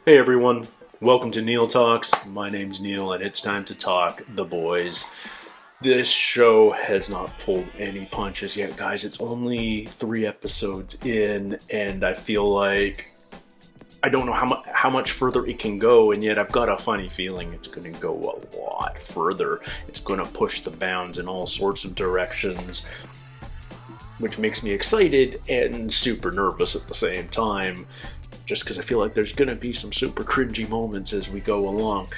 Hey everyone, welcome to Neil Talks. My name's Neil and it's time to talk The Boys. This show has not pulled any punches yet, guys. It's only 3 episodes in and I feel like I don't know how much further it can go, and yet I've got a funny feeling it's going to go a lot further. It's going to push the bounds in all sorts of directions, which makes me excited and super nervous at the same time. Just because I feel like there's going to be some super cringy moments as we go along.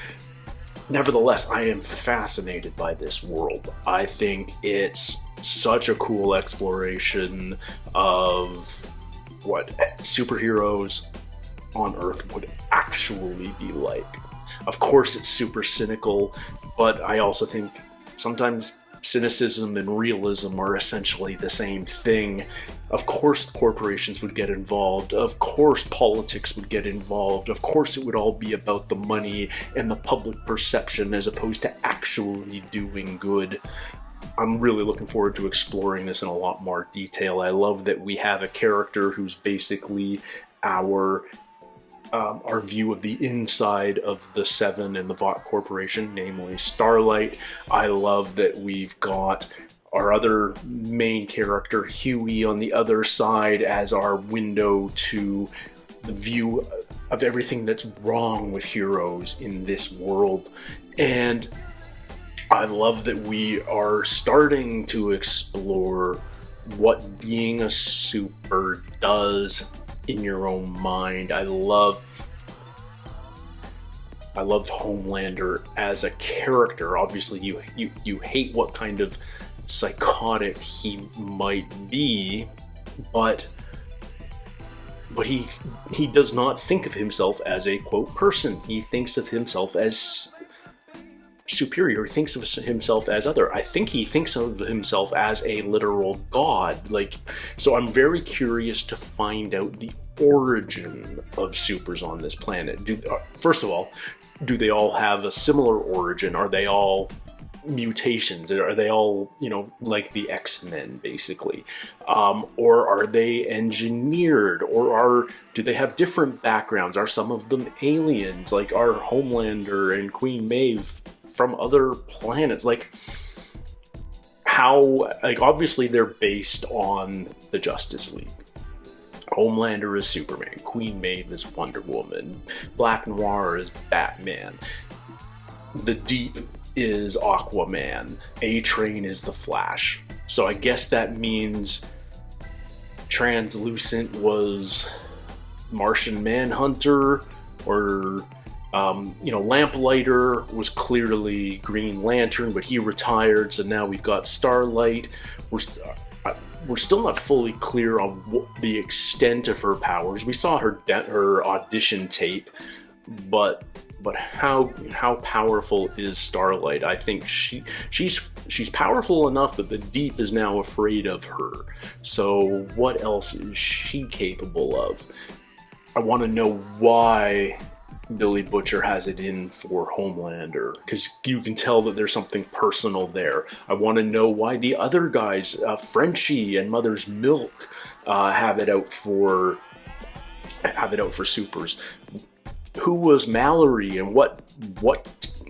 Nevertheless, I am fascinated by this world. I think it's such a cool exploration of what superheroes on Earth would actually be like. Of course, it's super cynical, but I also think sometimes cynicism and realism are essentially the same thing. Of course corporations would get involved, of course politics would get involved, of course it would all be about the money and the public perception as opposed to actually doing good. I'm really looking forward to exploring this in a lot more detail. I love that we have a character who's basically our view of the inside of the Seven and the Vought Corporation, namely Starlight. I love that we've got our other main character, Huey, on the other side as our window to the view of everything that's wrong with heroes in this world. And I love that we are starting to explore what being a super does in your own mind. I love Homelander as a character. Obviously, you hate what kind of psychotic he might be, but he does not think of himself as a quote person. He thinks of himself as superior. He thinks of himself as other. I think he thinks of himself as a literal god. So I'm very curious to find out the origin of supers on this planet. First of all, do they all have a similar origin? Are they all mutations? Are they all, like the X-Men, basically? Or are they engineered? Or do they have different backgrounds? Are some of them aliens, like our Homelander and Queen Maeve from other planets? Obviously they're based on the Justice League. Homelander is Superman, Queen Maeve is Wonder Woman, Black Noir is Batman, the Deep is Aquaman, A-Train is the Flash. So I guess that means Translucent was Martian Manhunter, or Lamplighter was clearly Green Lantern, but he retired, so now we've got Starlight. We're still not fully clear on the extent of her powers. We saw her audition tape, but how powerful is Starlight? I think she's powerful enough that the Deep is now afraid of her. So what else is she capable of? I want to know why Billy Butcher has it in for Homelander, because you can tell that there's something personal there. I want to know why the other guys, Frenchie and Mother's Milk, have it out for supers. Who was Mallory, and what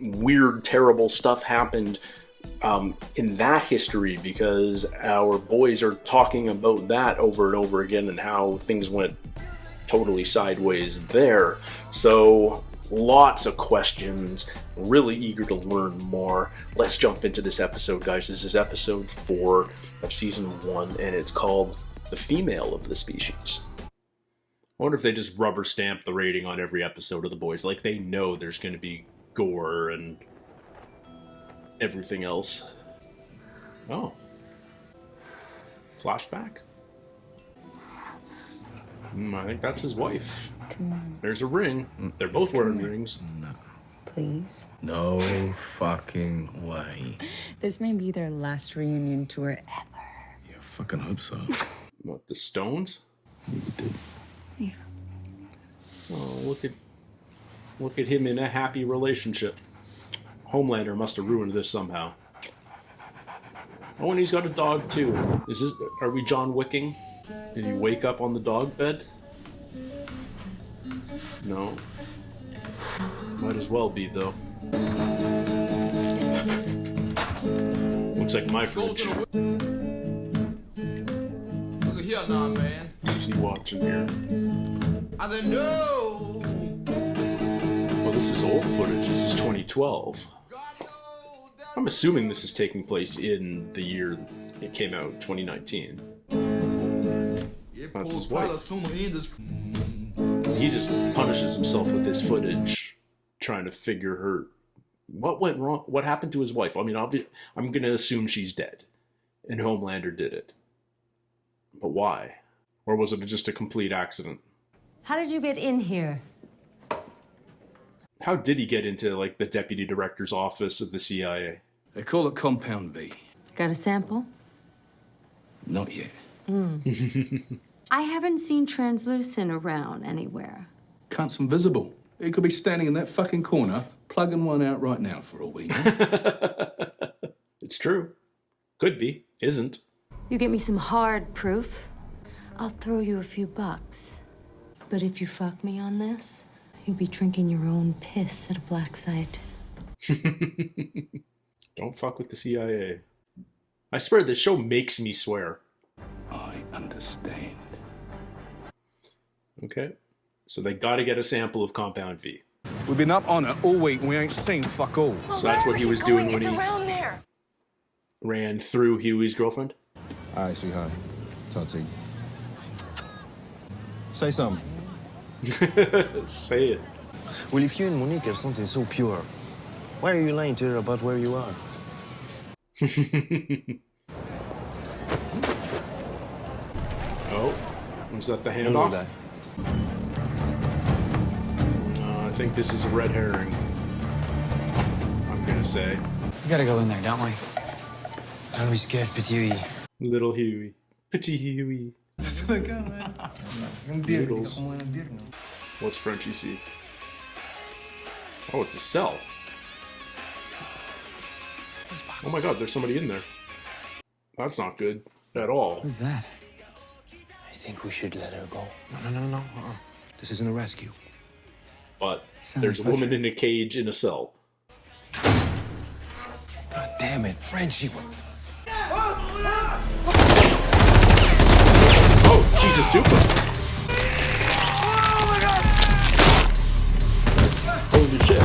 weird, terrible stuff happened in that history? Because our boys are talking about that over and over again, and how things went totally sideways there. So lots of questions, really eager to learn more. Let's jump into this episode, guys. This is episode 4 of season 1, and it's called The Female of the Species. I wonder if they just rubber stamp the rating on every episode of The Boys, like they know there's going to be gore and everything else. Oh. Flashback? I think that's his wife. Come on. There's a ring. They're both wearing rings. No. Please? No fucking way. This may be their last reunion tour ever. Yeah, fucking hope so. What, the Stones? Yeah. Oh, look at him in a happy relationship. Homelander must have ruined this somehow. Oh, and he's got a dog too. Are we John Wicking? Did he wake up on the dog bed? No. Might as well be, though. Looks like my fridge. Look at here now, man. Who's he watching here? I said no. Well, this is old footage. This is 2012. I'm assuming this is taking place in the year it came out, 2019. That's his wife. So he just punishes himself with this footage, trying to figure her... What went wrong? What happened to his wife? I mean, I'm going to assume she's dead, and Homelander did it. But why? Or was it just a complete accident? How did you get in here? How did he get into, like, the deputy director's office of the CIA? They call it Compound V. Got a sample? Not yet. I haven't seen translucent around anywhere. Cunt's invisible. He could be standing in that fucking corner, plugging one out right now for all we know. It's true. Could be. Isn't. You get me some hard proof, I'll throw you a few bucks. But if you fuck me on this, you'll be drinking your own piss at a black site. Don't fuck with the CIA. I swear, this show makes me swear. I understand. Okay. So they gotta get a sample of Compound V. We've been up on it all week and we ain't seen fuck all. So that's what he was doing when he around there. ran through Huey's girlfriend? All right, sweetheart. Talk to you. Say something. Say it. Well, if you and Monique have something so pure, why are you lying to her about where you are? Oh, was that the Don't know handoff? that. I think this is a red herring. I'm gonna say. We gotta go in there, don't we? Don't be scared, Petit. Little Huey. Petit Huey. Noodles. What's Frenchie see? Oh, it's a cell. Oh my god, there's somebody in there. That's not good at all. Who's that? I think we should let her go. No. This isn't a rescue. But Sounds there's a like woman in a cage in a cell. God damn it, Frenchie. What the... Oh, she's a super. Holy shit.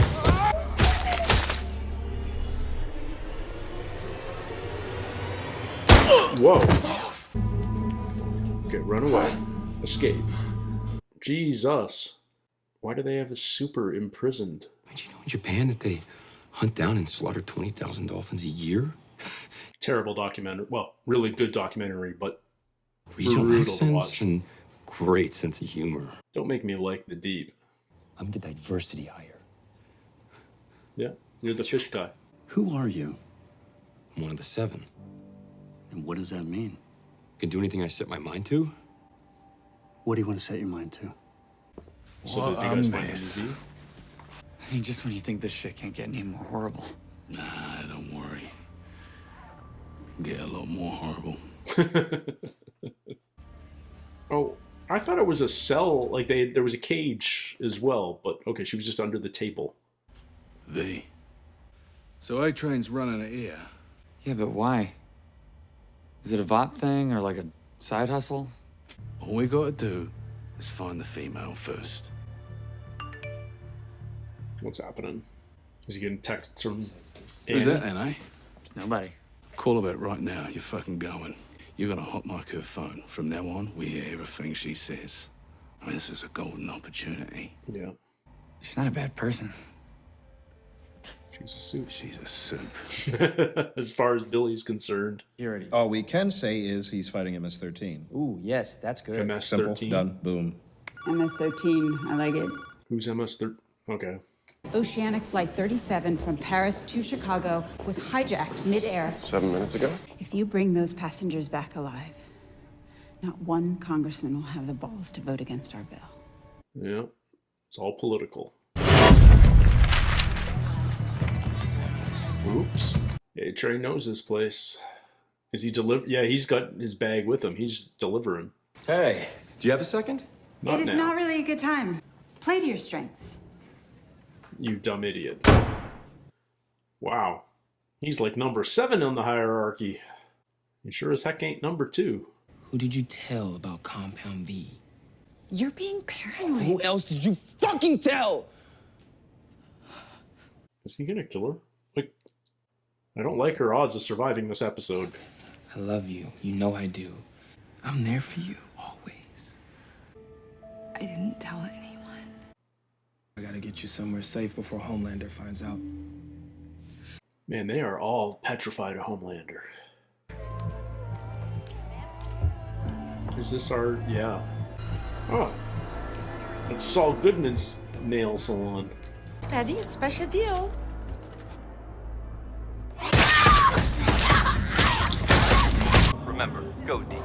Whoa. Okay, run away. Escape. Jesus. Why do they have a super imprisoned? Did you know in Japan that they hunt down and slaughter 20,000 dolphins a year? Terrible documentary. Well, really good documentary, but Regional brutal to accents watch. and great sense of humor. Don't make me like the deep. I'm the diversity hire. Yeah, you're the fish guy. Who are you? I'm one of the 7. And what does that mean? Can do anything I set my mind to. What do you want to set your mind to? So What did you a guys find the mess. movie? I mean, just when you think this shit can't get any more horrible. Nah, don't worry. Get a lot more horrible. Oh, I thought it was a cell. Like there was a cage as well, but okay, she was just under the table. V. So A-Train's running it here. Yeah, but why? Is it a Vought thing or like a side hustle? All we gotta do is find the female first. What's happening? Is he getting texts from Who's Annie? that, N.A.? Nobody. Call her back right now. You're fucking going. You're gonna hot mic her phone. From now on, we hear everything she says. I mean, this is a golden opportunity. Yeah, She's not a bad person. she's a soup. She's a soup. As far as Billy's concerned, Security. All we can say is he's fighting MS-13. Ooh, yes, that's good. Simple, MS-13. done, boom. MS-13, I like it. Who's MS-13? Okay. Oceanic Flight 37 from Paris to Chicago was hijacked mid-air. 7 minutes ago? If you bring those passengers back alive, not one congressman will have the balls to vote against our bill. Yeah, it's all political. Oops. Yeah, Trey knows this place. Is he Yeah, he's got his bag with him. He's delivering. Hey, do you have a second? Not it is now. not really a good time. Play to your strengths. You dumb idiot. Wow. He's like number 7 on the hierarchy. He sure as heck ain't number 2. Who did you tell about Compound B? You're being paranoid. Who else did you fucking tell? Is he gonna kill her? Like, I don't like her odds of surviving this episode. I love you. You know I do. I'm there for you, always. I didn't tell anyone. I gotta get you somewhere safe before Homelander finds out. Man, they are all petrified of Homelander. Is this our... yeah. Oh. It's Saul Goodman's nail salon. Patty, special deal. Remember, go deep.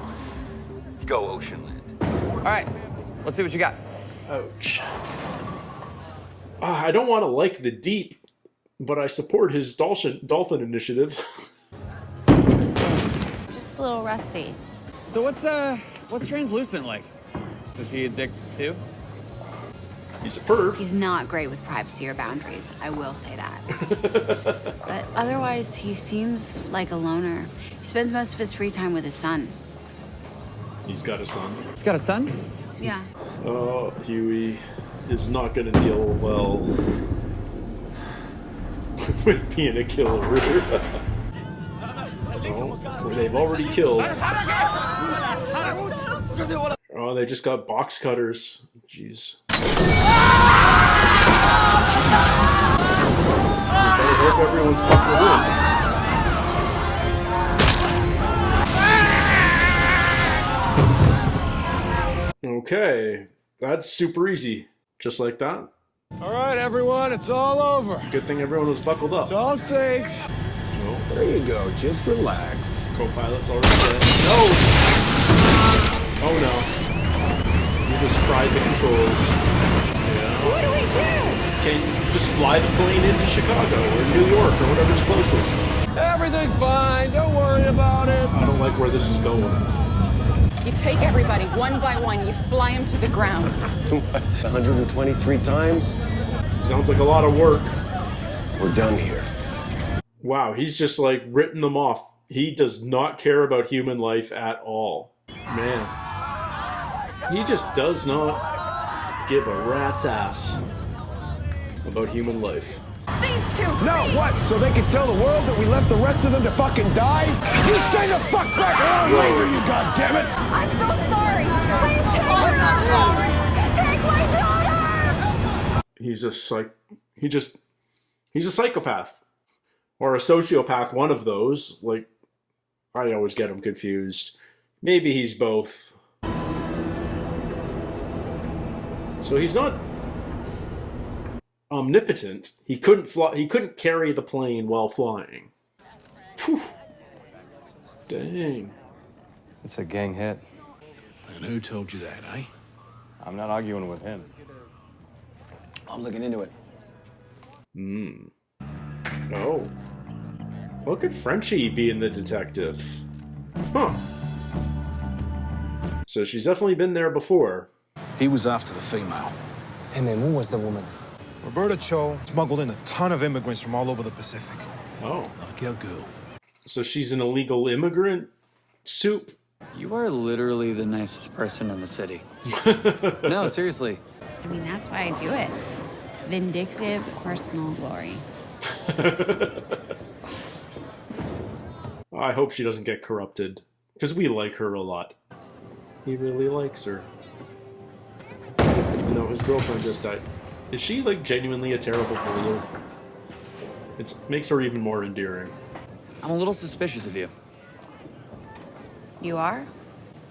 Go Oceanland. All right, let's see what you got. Ouch. I don't want to like the Deep, but I support his dolphin initiative. Just a little rusty. So what's translucent like? Is he a dick too? He's a perv. He's not great with privacy or boundaries, I will say that. But otherwise, he seems like a loner. He spends most of his free time with his son. He's got a son. He's got a son? Yeah. Oh, Huey is not going to deal well with being a killer. Oh, they've already killed. Oh, they just got box cutters. Jeez. I hope everyone's fucking win. Okay, that's super easy. Just like that. All right, everyone, it's all over. Good thing everyone was buckled up. It's all safe. Oh. There you go. Just relax. Co-pilot's already dead. No! Oh no. You just fried the controls. Yeah. What do we do? Can you just fly the plane into Chicago or New York or whatever's closest? Everything's fine. Don't worry about it. I don't like where this is going. You take everybody one by one, you fly them to the ground. 123 times? Sounds like a lot of work. We're done here. Wow, he's just like written them off. He does not care about human life at all. Man. He just does not give a rat's ass about human life. These two! No, what? So they can tell the world that we left the rest of them to fucking die? You stay the fuck back around, laser, you goddammit! I'm so sorry! Please take her! Take my daughter! He's a psychopath. Or a sociopath, one of those. Like, I always get him confused. Maybe he's both. So he's not omnipotent. He couldn't fly. He couldn't carry the plane while flying. Whew. Dang. It's a gang hit. And who told you that, eh? I'm not arguing with him. I'm looking into it. Hmm. Oh. Look at Frenchie being the detective. Huh. So she's definitely been there before. He was after the female. And then who was the woman? Roberta Cho smuggled in a ton of immigrants from all over the Pacific. Oh. Like your girl. So she's an illegal immigrant soup? You are literally the nicest person in the city. No, seriously. I mean, that's why I do it. Vindictive personal glory. I hope she doesn't get corrupted. Because we like her a lot. He really likes her. Even though his girlfriend just died. Is she, like, genuinely a terrible ruler? It makes her even more endearing. I'm a little suspicious of you. You are?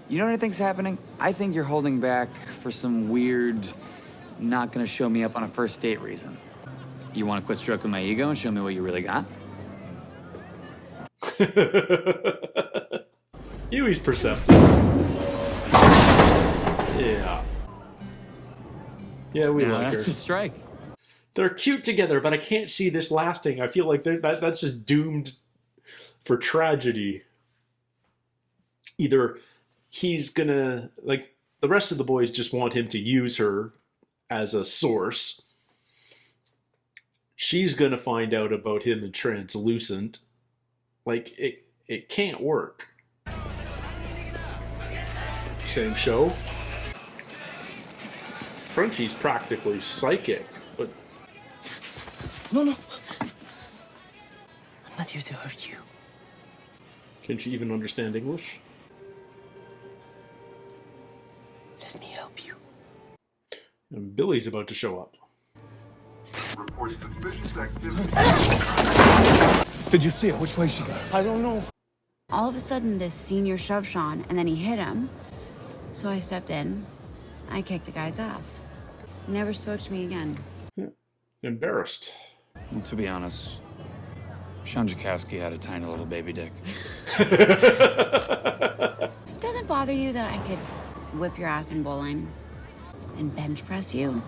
You know what I think's happening? I think you're holding back for some weird, not gonna show me up on a first date reason. You wanna quit stroking my ego and show me what you really got? Huey's perceptive. Yeah. Yeah, we like her. That's a strike. They're cute together, but I can't see this lasting. I feel like that's just doomed for tragedy. Either he's gonna, like, the rest of the boys just want him to use her as a source, she's gonna find out about him in Translucent. Like, it can't work. Same show. Frenchie's practically psychic, but... No. I'm not here to hurt you. Can she even understand English? Let me help you. And Billy's about to show up. Did you see her? Which way she go? I don't know. All of a sudden, this senior shoved Sean, and then he hit him. So I stepped in. I kicked the guy's ass. He never spoke to me again. Embarrassed. Well, to be honest, Sean Jakowski had a tiny little baby dick. Does it bother you that I could whip your ass in bowling and bench press you?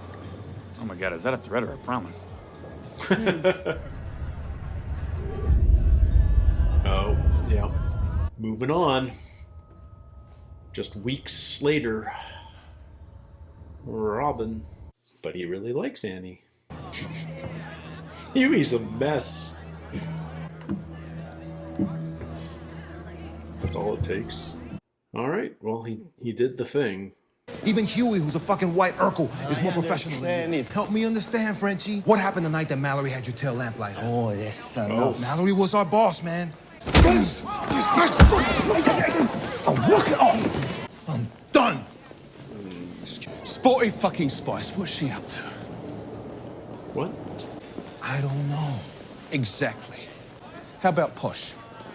Oh my God, is that a threat or a promise? Oh, yeah. Moving on. Just weeks later, Robin. But he really likes Annie. Huey's a mess. That's all it takes. Alright, well, he did the thing. Even Huey, who's a fucking white Urkel, is more professional than you. Help me understand, Frenchie. What happened the night that Mallory had your tail lamplighter? Oh, yes, Oh, Mallory was our boss, man. Look it off! I'm done! Sporty fucking Spice, what's she up to? What? I don't know. Exactly. How about Posh?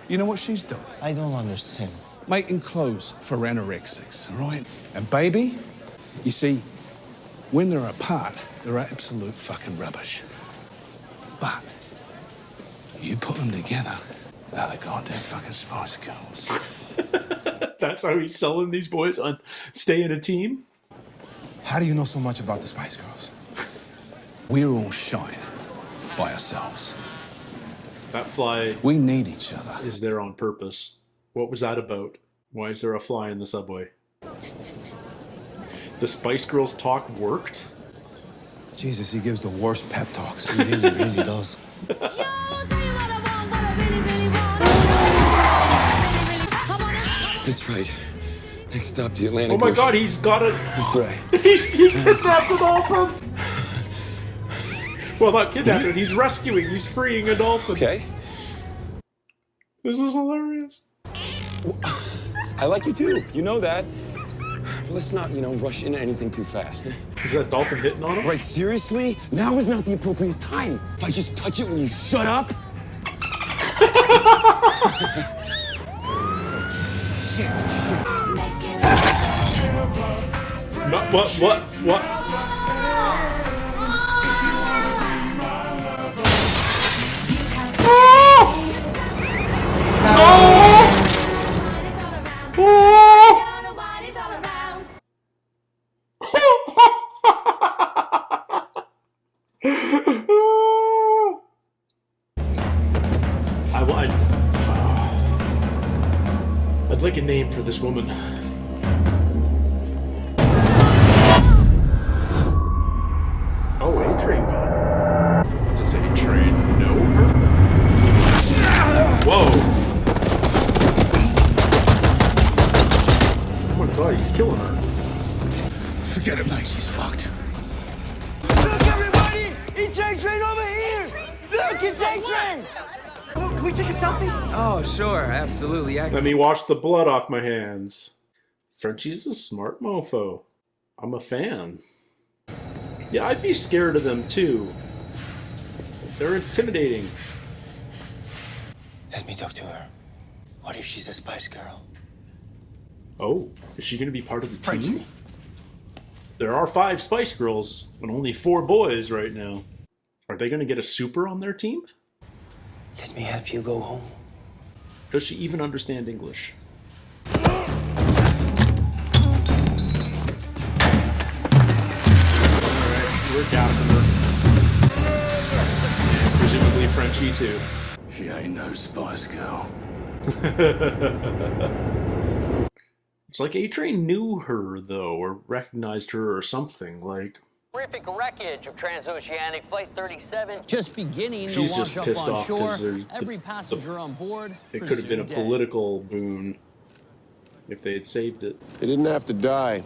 You know what she's doing? I don't understand. Making clothes for anorexics, all right? And baby, you see, when they're apart, they're absolute fucking rubbish. But you put them together, they're the goddamn fucking Spice Girls. That's how he's selling these boys on stay in a team? How do you know so much about the Spice Girls? We're all shine by ourselves. That fly... We need each other. ...is there on purpose. What was that about? Why is there a fly in the subway? The Spice Girls talk worked? Jesus, he gives the worst pep talks. He really does. That's right. Next stop, the Atlantic Oh my Ocean. God, he's got it. That's right. He kidnapped a dolphin. Well, not kidnapping. He's rescuing. He's freeing a dolphin. Okay. This is hilarious. I like you too. You know that. But let's not, rush into anything too fast. Is that dolphin hitting on him? Right, seriously? Now is not the appropriate time. If I just touch it, will you shut up? Shit. What? I'd like a name for this woman. Oh, A-Train got her. Does A-Train know her? Whoa! Oh my God, he's killing her. Forget it, mate. She's fucked. Look, everybody! It's A-Train over here! Look, it's A-Train! Oh, can we take a selfie? Oh, sure, absolutely. Let me wash the blood off my hands. Frenchie's a smart mofo. I'm a fan. Yeah, I'd be scared of them too. They're intimidating. Let me talk to her. What if she's a Spice Girl? Oh, is she going to be part of the team? There are 5 Spice Girls and only 4 boys right now. Are they going to get a super on their team? Let me help you go home. Does she even understand English? We're gassing her. And presumably Frenchie too. She ain't no Spice Girl. It's like A-Train knew her though, or recognized her or something. Like, Horrific wreckage of transoceanic flight 37 just beginning to She's wash just up pissed on off shore. because Every passenger on board. it could have been a presumed dead. political boon if they had saved it. They didn't have to die.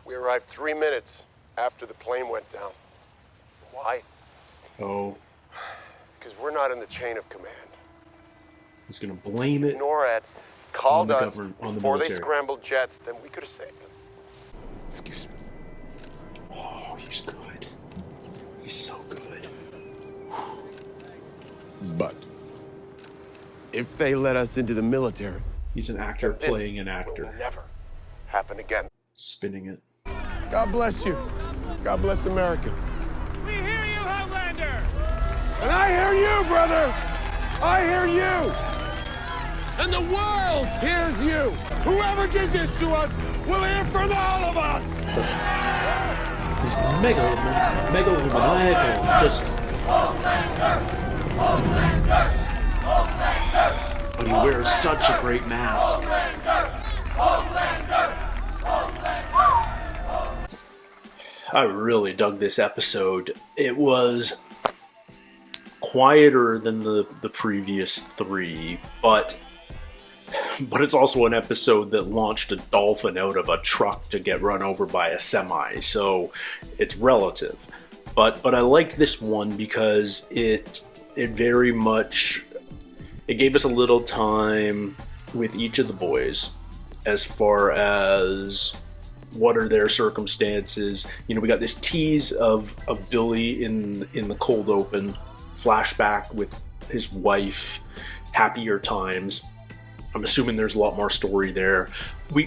We arrived 3 minutes after the plane went down. Why? Oh. Because we're not in the chain of command. He's gonna blame it. NORAD called on the us government, on the before they military. scrambled jets, then we could have saved them. Excuse me. Oh, he's good. He's so good. But if they let us into the military, he's an actor playing an actor. Will never happen again. Spinning it. God bless you. God bless America. We hear you, Homelander! And I hear you, brother! I hear you! And the world hears you! Whoever did this to us will hear from all of us! He's megalomaniacal. Just. But he wears such a great mask. I really dug this episode. It was quieter than the previous three, but it's also an episode that launched a dolphin out of a truck to get run over by a semi, so it's relative. But I liked this one because it very much, it gave us a little time with each of the boys as far as what are their circumstances. You know, we got this tease of Billy in the cold open, flashback with his wife, happier times. I'm assuming there's a lot more story there.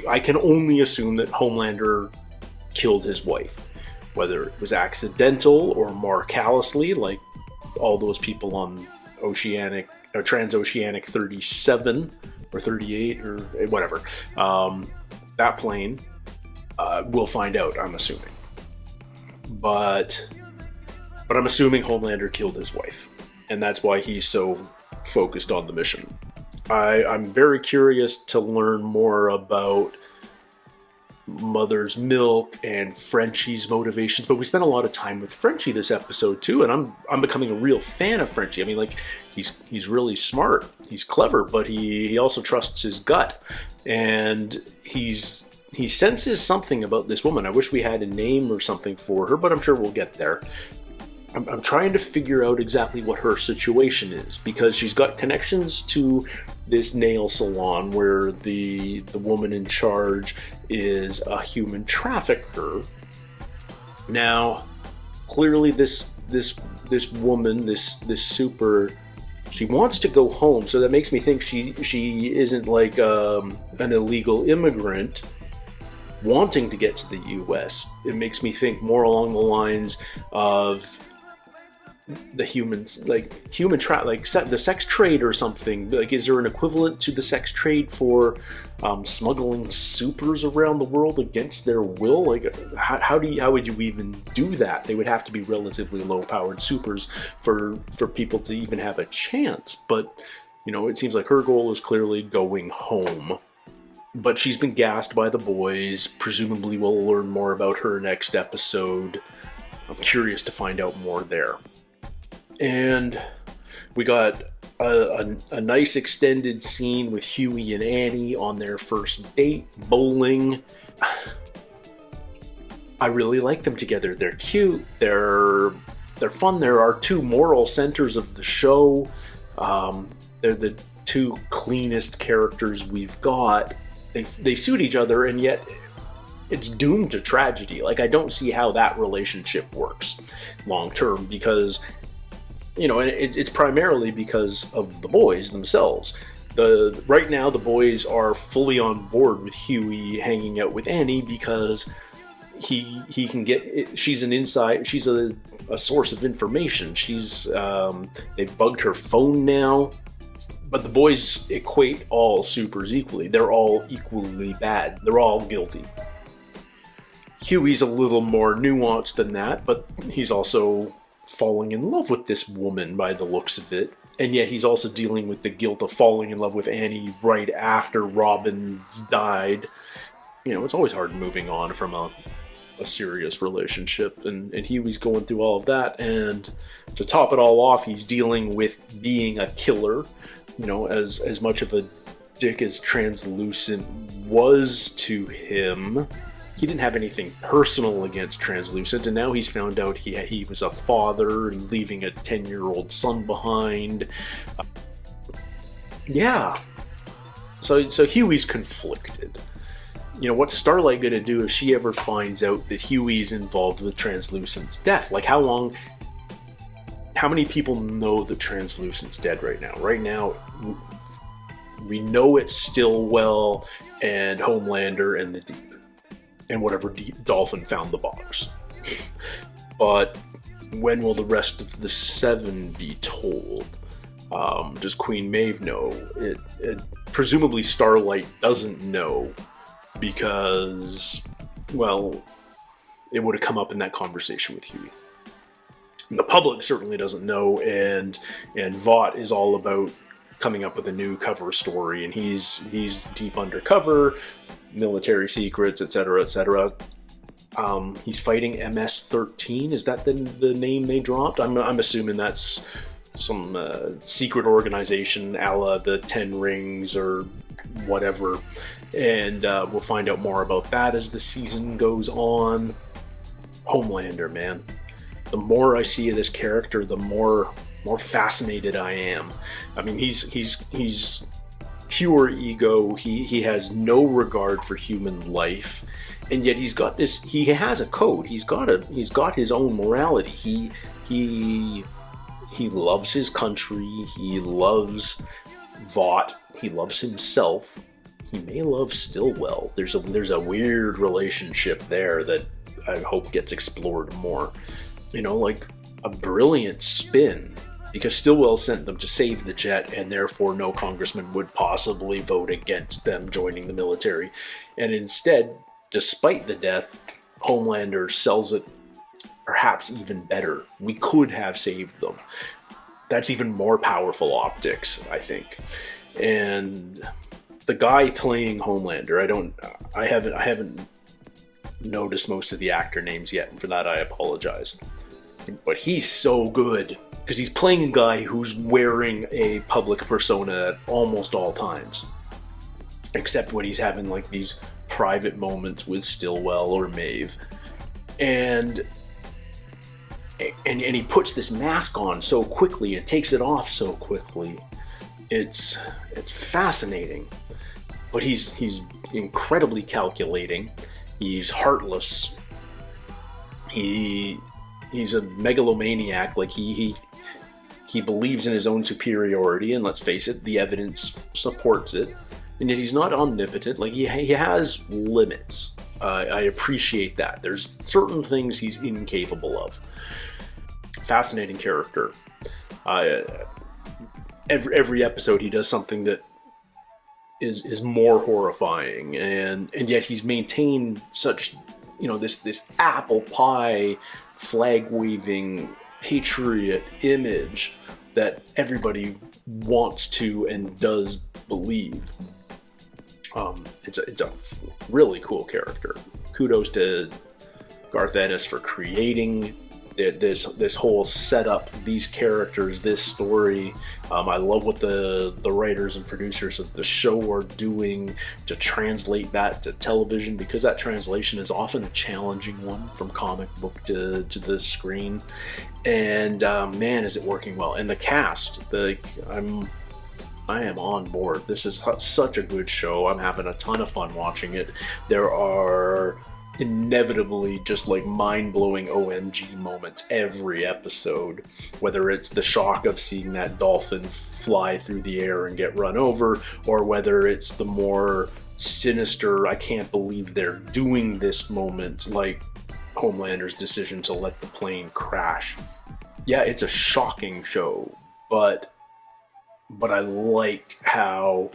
I can only assume that Homelander killed his wife, whether it was accidental or more callously, like all those people on transoceanic 37 or 38 or whatever. That plane, we'll find out, I'm assuming. But I'm assuming Homelander killed his wife, and that's why he's so focused on the mission. I'm very curious to learn more about Mother's Milk and Frenchie's motivations, but we spent a lot of time with Frenchie this episode too, and I'm becoming a real fan of Frenchie. I mean, like, he's really smart, he's clever, but he also trusts his gut, and he senses something about this woman. I wish we had a name or something for her, but I'm sure we'll get there. I'm trying to figure out exactly what her situation is, because she's got connections to this nail salon where the woman in charge is a human trafficker. Now, clearly this woman, this super, she wants to go home, so that makes me think she isn't like an illegal immigrant wanting to get to the US. It makes me think more along the lines of the humans, like the sex trade or something. Like, is there an equivalent to the sex trade for smuggling supers around the world against their will? Like, how would you even do that? They would have to be relatively low-powered supers for people to even have a chance. But you know, it seems like her goal is clearly going home. But she's been gassed by the boys. Presumably we'll learn more about her next episode. I'm curious to find out more there. And we got a nice extended scene with Huey and Annie on their first date, bowling. I really like them together. They're cute. They're fun. They're our two moral centers of the show. They're the two cleanest characters we've got. They suit each other, and yet it's doomed to tragedy. Like, I don't see how that relationship works long term, because, you know, it's primarily because of the boys themselves. Right now, the boys are fully on board with Huey hanging out with Annie because he can get. She's an inside. She's a source of information. They've bugged her phone now. But the boys equate all supers equally. They're all equally bad. They're all guilty. Huey's a little more nuanced than that, but he's also falling in love with this woman by the looks of it. And yet he's also dealing with the guilt of falling in love with Annie right after Robin died. You know, it's always hard moving on from a serious relationship, and Huey's going through all of that, and to top it all off, he's dealing with being a killer. You know, as much of a dick as Translucent was to him, he didn't have anything personal against Translucent, and now he's found out he was a father, leaving a 10-year-old son behind. Yeah. So Huey's conflicted. You know, what's Starlight gonna do if she ever finds out that Huey's involved with Translucent's death? Like, how many people know that Translucent's dead right now? Right now, we know it's Stillwell and Homelander and the Deep, and whatever Dolphin found the box. But when will the rest of the 7 be told? Does Queen Maeve know? Presumably Starlight doesn't know, because, well, it would have come up in that conversation with Huey. And the public certainly doesn't know, and Vought is all about coming up with a new cover story, and he's deep undercover, military secrets, etc., etc. He's fighting MS-13. Is that the name they dropped? I'm assuming that's some secret organization, a la the 10 Rings or whatever. And we'll find out more about that as the season goes on. Homelander, man. The more I see of this character, the more fascinated I am. I mean, he's pure ego. He has no regard for human life, and yet he's got this. He has a code. He's got his own morality. He loves his country. He loves Vought. He loves himself. He may love Stillwell. There's a weird relationship there that I hope gets explored more. You know, like a brilliant spin, because Stillwell sent them to save the jet, and therefore no congressman would possibly vote against them joining the military. And instead, despite the death, Homelander sells it perhaps even better. We could have saved them. That's even more powerful optics, I think. And the guy playing Homelander, I haven't noticed most of the actor names yet, and for that I apologize. But he's so good, because he's playing a guy who's wearing a public persona at almost all times, except when he's having like these private moments with Stillwell or Maeve, and he puts this mask on so quickly and takes it off so quickly. It's fascinating, but he's incredibly calculating. He's heartless. He's a megalomaniac. Like he believes in his own superiority, and let's face it, the evidence supports it. And yet he's not omnipotent. Like he has limits. I appreciate that. There's certain things he's incapable of. Fascinating character. Every episode he does something that is more horrifying, and yet he's maintained such, you know, this apple pie, flag-waving patriot image that everybody wants to and does believe. It's a really cool character. Kudos to Garth Ennis for creating this whole setup, these characters, this story. I love what the writers and producers of the show are doing to translate that to television, because that translation is often a challenging one from comic book to the screen. And man, is it working well. And the cast, I am on board. This is such a good show. I'm having a ton of fun watching it. There are inevitably just like mind-blowing OMG moments every episode, whether it's the shock of seeing that dolphin fly through the air and get run over, or whether it's the more sinister, I can't believe they're doing this moment, like Homelander's decision to let the plane crash. Yeah, it's a shocking show, but I like how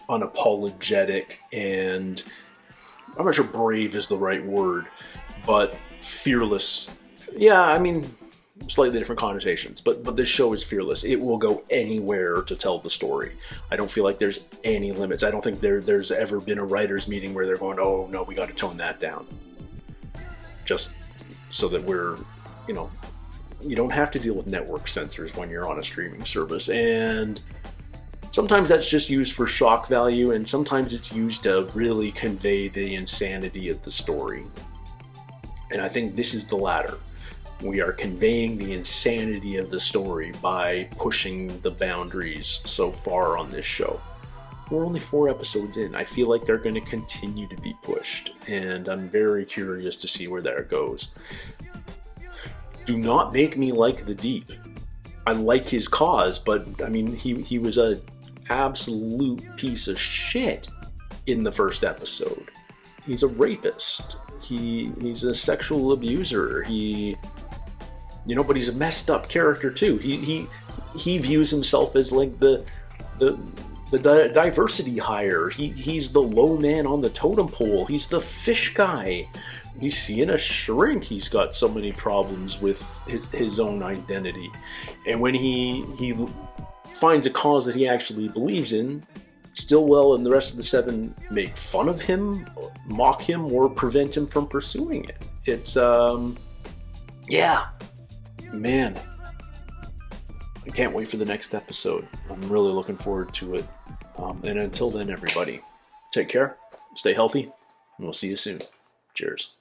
unapologetic and, I'm not sure brave is the right word, but fearless. Yeah, I mean, slightly different connotations, but this show is fearless. It will go anywhere to tell the story. I don't feel like there's any limits. I don't think there's ever been a writer's meeting where they're going, oh no, we got to tone that down. just so that we're, you know, you don't have to deal with network censors when you're on a streaming service. And sometimes that's just used for shock value, and sometimes it's used to really convey the insanity of the story. And I think this is the latter. We are conveying the insanity of the story by pushing the boundaries so far on this show. We're only 4 episodes in. I feel like they're going to continue to be pushed, and I'm very curious to see where that goes. Do not make me like the Deep. I like his cause, but I mean, he was a absolute piece of shit in the first episode. He's a rapist. He's a sexual abuser. But he's a messed up character too. He views himself as like the diversity hire. He's the low man on the totem pole. He's the fish guy. He's seeing a shrink. He's got so many problems with his own identity. And when he finds a cause that he actually believes in, Stillwell and the rest of the 7 make fun of him, mock him, or prevent him from pursuing it. It's, yeah. Man. I can't wait for the next episode. I'm really looking forward to it. And until then, everybody, take care, stay healthy, and we'll see you soon. Cheers.